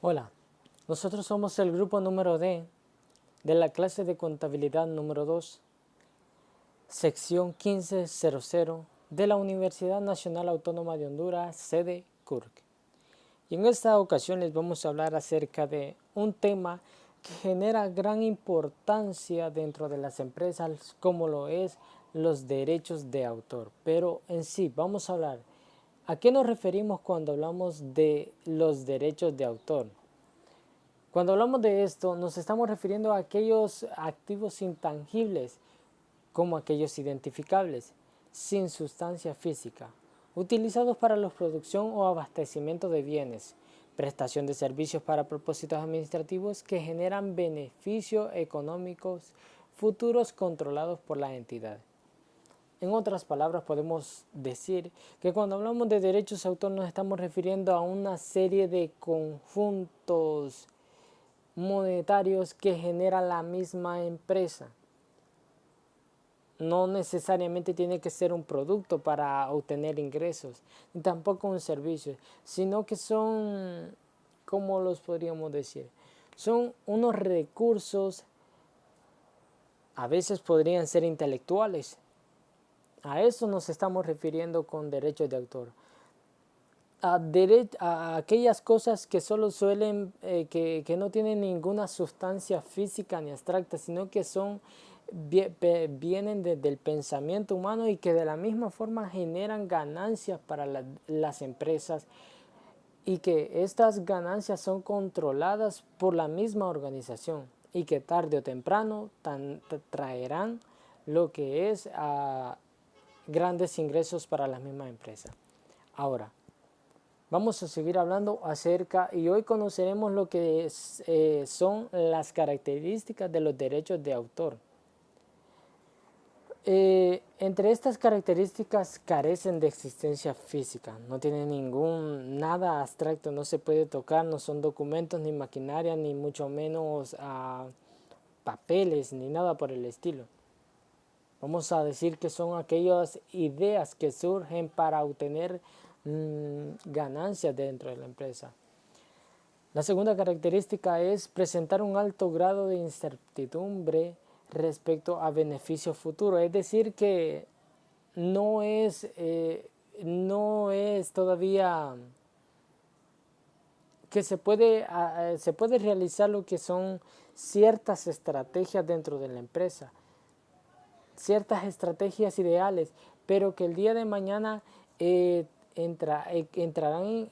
Hola, nosotros somos el grupo número D de la clase de contabilidad número 2, sección 1500 de la Universidad Nacional Autónoma de Honduras, sede CURC. Y en esta ocasión les vamos a hablar acerca de un tema que genera gran importancia dentro de las empresas, como lo es los derechos de autor. Pero en sí, vamos a hablar, ¿a qué nos referimos cuando hablamos de los derechos de autor? Cuando hablamos de esto, nos estamos refiriendo a aquellos activos intangibles, como aquellos identificables, sin sustancia física, utilizados para la producción o abastecimiento de bienes, prestación de servicios para propósitos administrativos que generan beneficios económicos futuros controlados por la entidad. En otras palabras, podemos decir que cuando hablamos de derechos de autor nos estamos refiriendo a una serie de conjuntos monetarios que genera la misma empresa. No necesariamente tiene que ser un producto para obtener ingresos, ni tampoco un servicio, sino que son, ¿cómo los podríamos decir? Son unos recursos, a veces podrían ser intelectuales. A eso nos estamos refiriendo con derechos de autor. A aquellas cosas que solo suelen, que no tienen ninguna sustancia física ni abstracta, sino que son, vienen del pensamiento humano y que de la misma forma generan ganancias para las empresas y que estas ganancias son controladas por la misma organización y que tarde o temprano traerán lo que es grandes ingresos para la misma empresa. Ahora, vamos a seguir hablando acerca y hoy conoceremos lo que son las características de los derechos de autor. Entre estas características carecen de existencia física, no tienen nada abstracto, no se puede tocar, no son documentos ni maquinaria ni mucho menos papeles ni nada por el estilo. Vamos a decir que son aquellas ideas que surgen para obtener ganancias dentro de la empresa. La segunda característica es presentar un alto grado de incertidumbre respecto a beneficio futuro, es decir que no es todavía que se puede realizar lo que son ciertas estrategias dentro de la empresa, ciertas estrategias ideales, pero que el día de mañana entrarán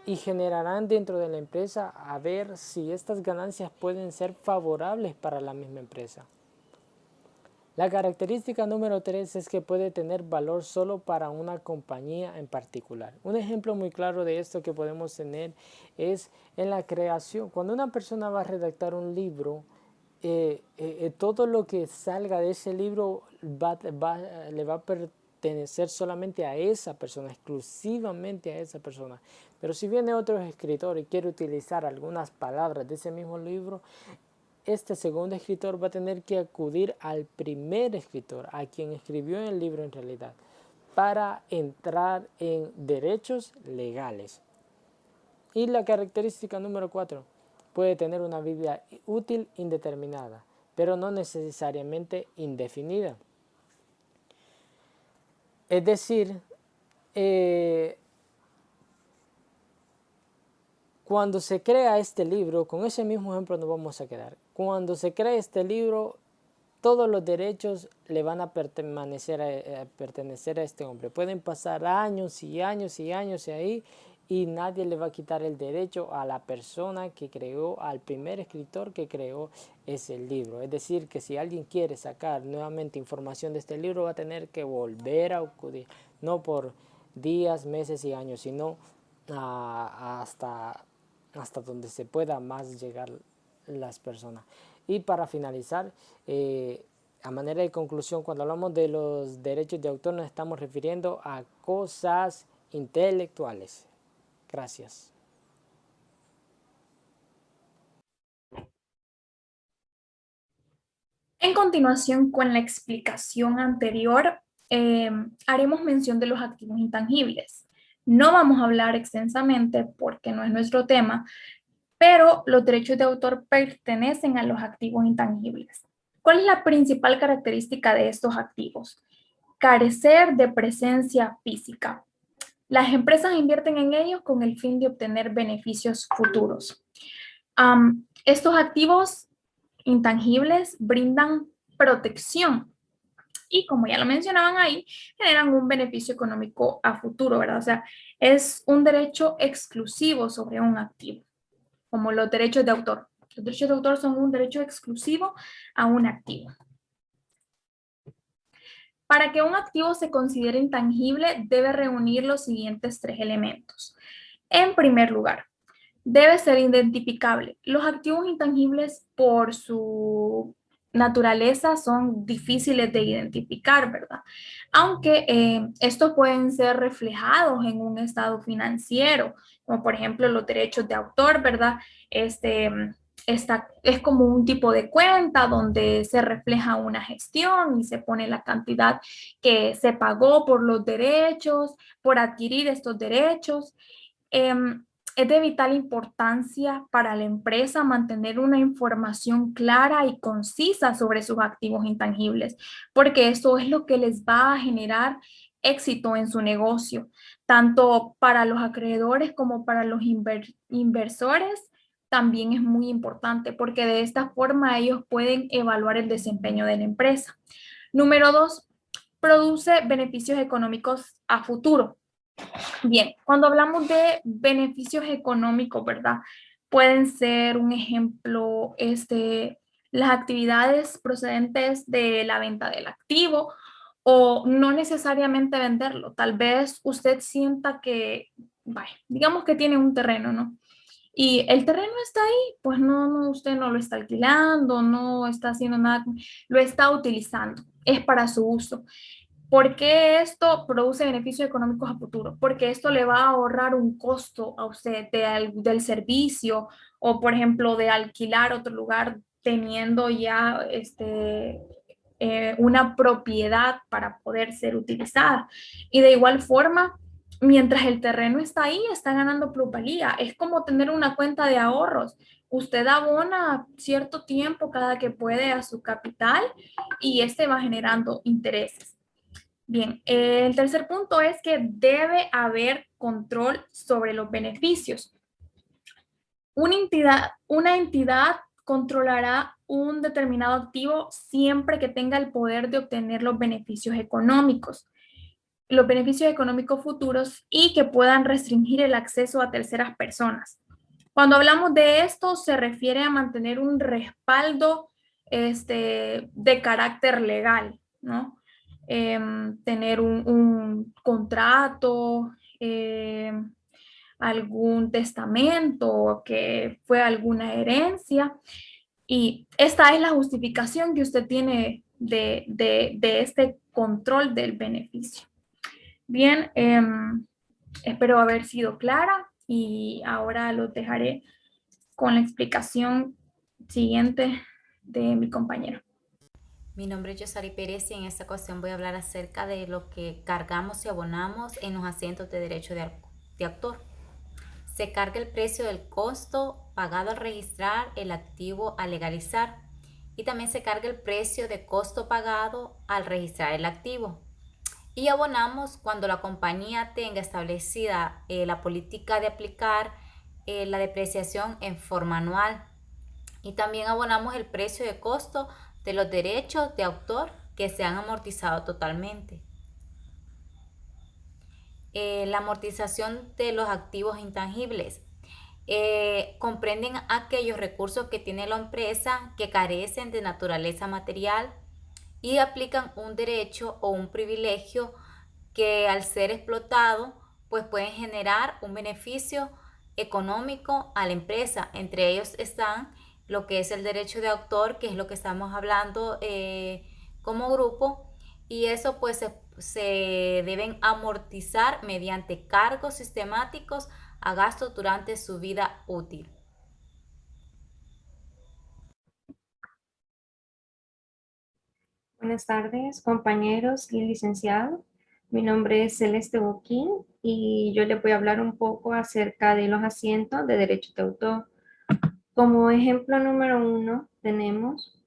y generarán dentro de la empresa a ver si estas ganancias pueden ser favorables para la misma empresa. La característica número 3 es que puede tener valor solo para una compañía en particular. Un ejemplo muy claro de esto que podemos tener es en la creación. Cuando una persona va a redactar un libro, todo lo que salga de ese libro le va a pertenecer solamente a esa persona, exclusivamente a esa persona. Pero si viene otro escritor y quiere utilizar algunas palabras de ese mismo libro, este segundo escritor va a tener que acudir al primer escritor, a quien escribió el libro en realidad, para entrar en derechos legales. Y la característica número 4, puede tener una vida útil indeterminada, pero no necesariamente indefinida. Es decir, cuando se crea este libro, con ese mismo ejemplo nos vamos a quedar. Cuando se crea este libro, todos los derechos le van a pertenecer a este hombre. Pueden pasar años y años y años ahí y nadie le va a quitar el derecho a la persona que creó, al primer escritor que creó ese libro. Es decir, que si alguien quiere sacar nuevamente información de este libro, va a tener que volver a acudir, no por días, meses y años, sino hasta donde se pueda más llegar las personas. Y para finalizar, a manera de conclusión, cuando hablamos de los derechos de autor nos estamos refiriendo a cosas intelectuales. Gracias. En continuación, con la explicación anterior, haremos mención de los activos intangibles. No vamos a hablar extensamente porque no es nuestro tema, pero los derechos de autor pertenecen a los activos intangibles. ¿Cuál es la principal característica de estos activos? Carecer de presencia física. Las empresas invierten en ellos con el fin de obtener beneficios futuros. Estos activos intangibles brindan protección y, como ya lo mencionaban ahí, generan un beneficio económico a futuro, ¿verdad? O sea, es un derecho exclusivo sobre un activo, como los derechos de autor. Los derechos de autor son un derecho exclusivo a un activo. Para que un activo se considere intangible, debe reunir los siguientes 3 elementos. En primer lugar, debe ser identificable. Los activos intangibles, por su naturaleza, son difíciles de identificar, ¿verdad? Aunque estos pueden ser reflejados en un estado financiero, como por ejemplo los derechos de autor, ¿verdad? Es como un tipo de cuenta donde se refleja una gestión y se pone la cantidad que se pagó por los derechos, por adquirir estos derechos. Es de vital importancia para la empresa mantener una información clara y concisa sobre sus activos intangibles, porque eso es lo que les va a generar éxito en su negocio, tanto para los acreedores como para los inversores. También es muy importante porque de esta forma ellos pueden evaluar el desempeño de la empresa. Número 2, produce beneficios económicos a futuro. Bien, cuando hablamos de beneficios económicos, ¿verdad? Pueden ser un ejemplo, las actividades procedentes de la venta del activo o no necesariamente venderlo. Tal vez usted sienta que, vaya, digamos que tiene un terreno, ¿no? Y el terreno está ahí, pues usted no lo está alquilando, no está haciendo nada, lo está utilizando, es para su uso. ¿Por qué esto produce beneficios económicos a futuro? Porque esto le va a ahorrar un costo a usted del servicio o, por ejemplo, de alquilar otro lugar teniendo ya una propiedad para poder ser utilizada. Y de igual forma, mientras el terreno está ahí, está ganando plusvalía. Es como tener una cuenta de ahorros. Usted abona cierto tiempo cada que puede a su capital y este va generando intereses. Bien, el tercer punto es que debe haber control sobre los beneficios. Una entidad controlará un determinado activo siempre que tenga el poder de obtener los beneficios económicos futuros y que puedan restringir el acceso a terceras personas. Cuando hablamos de esto, se refiere a mantener un respaldo de carácter legal, ¿no? Tener un contrato, algún testamento, que fue alguna herencia. Y esta es la justificación que usted tiene de este control del beneficio. Bien, espero haber sido clara y ahora los dejaré con la explicación siguiente de mi compañero. Mi nombre es Yosari Pérez y en esta ocasión voy a hablar acerca de lo que cargamos y abonamos en los asientos de derecho de autor. Se carga el precio del costo pagado al registrar el activo al legalizar y también se carga el precio de costo pagado al registrar el activo. Y abonamos cuando la compañía tenga establecida la política de aplicar la depreciación en forma anual. Y también abonamos el precio de costo de los derechos de autor que se han amortizado totalmente. La amortización de los activos intangibles. Comprenden aquellos recursos que tiene la empresa que carecen de naturaleza material y aplican un derecho o un privilegio que al ser explotado pues pueden generar un beneficio económico a la empresa. Entre ellos están lo que es el derecho de autor, que es lo que estamos hablando como grupo, y eso pues se deben amortizar mediante cargos sistemáticos a gastos durante su vida útil. Buenas tardes, compañeros y licenciado. Mi nombre es Celeste Boquín y yo les voy a hablar un poco acerca de los asientos de derecho de autor. Como ejemplo número 1 tenemos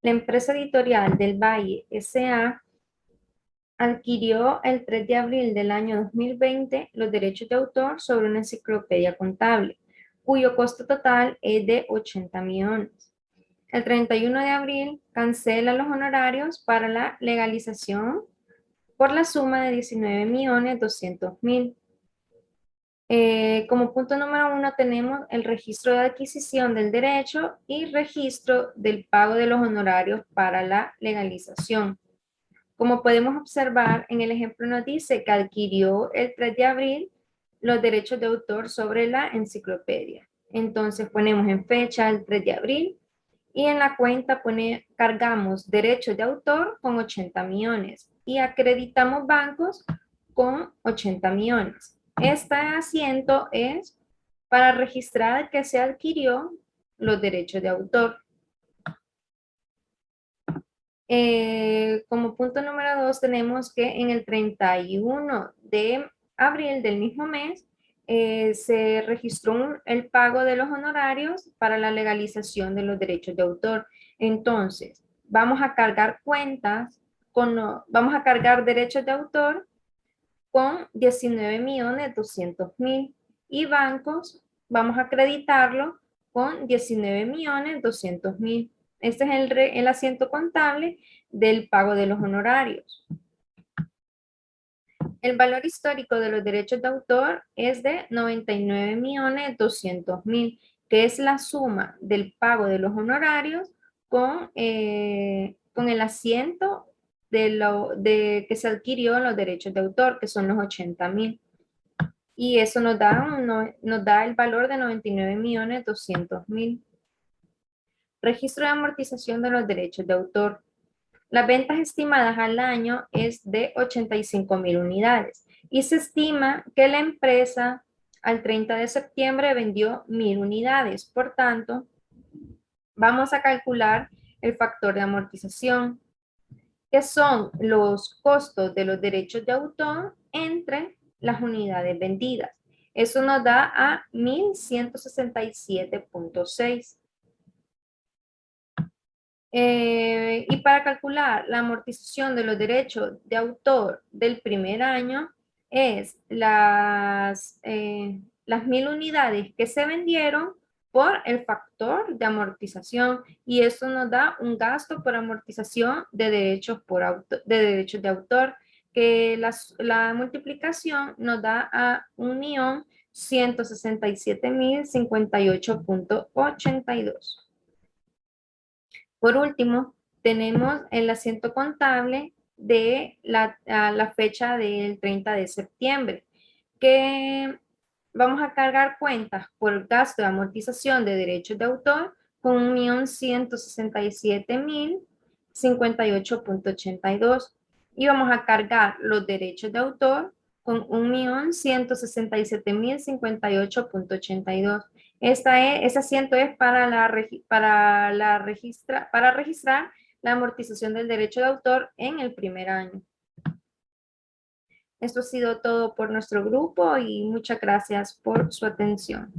la empresa editorial del Valle S.A. adquirió el 3 de abril del año 2020 los derechos de autor sobre una enciclopedia contable, cuyo costo total es de 80 millones. El 31 de abril cancela los honorarios para la legalización por la suma de 19.200.000. Como punto número 1 tenemos el registro de adquisición del derecho y registro del pago de los honorarios para la legalización. Como podemos observar, en el ejemplo nos dice que adquirió el 3 de abril los derechos de autor sobre la enciclopedia. Entonces ponemos en fecha el 3 de abril y en la cuenta cargamos derechos de autor con 80 millones y acreditamos bancos con 80 millones. Este asiento es para registrar que se adquirió los derechos de autor. Como punto número 2 tenemos que en el 31 de abril del mismo mes se registró el pago de los honorarios para la legalización de los derechos de autor. Entonces, vamos a cargar vamos a cargar derechos de autor con 19.200.000 y bancos vamos a acreditarlo con 19.200.000. Este es el asiento contable del pago de los honorarios. El valor histórico de los derechos de autor es de 99.200.000, que es la suma del pago de los honorarios con el asiento de que se adquirió los derechos de autor, que son los 80.000. Y eso nos da el valor de 99.200.000. Registro de amortización de los derechos de autor. Las ventas estimadas al año es de 85.000 unidades y se estima que la empresa al 30 de septiembre vendió 1.000 unidades. Por tanto, vamos a calcular el factor de amortización, que son los costos de los derechos de autor entre las unidades vendidas. Eso nos da a 1.167.6. Y para calcular la amortización de los derechos de autor del primer año es las 1.000 unidades que se vendieron por el factor de amortización, y eso nos da un gasto por amortización de derechos de autor, que la multiplicación nos da a 1.167.058.82. Por último, tenemos el asiento contable de la fecha del 30 de septiembre, que vamos a cargar cuentas por gasto de amortización de derechos de autor con 1.167.058.82 y vamos a cargar los derechos de autor con 1.167.058.82. Ese asiento es para registrar la amortización del derecho de autor en el primer año. Esto ha sido todo por nuestro grupo y muchas gracias por su atención.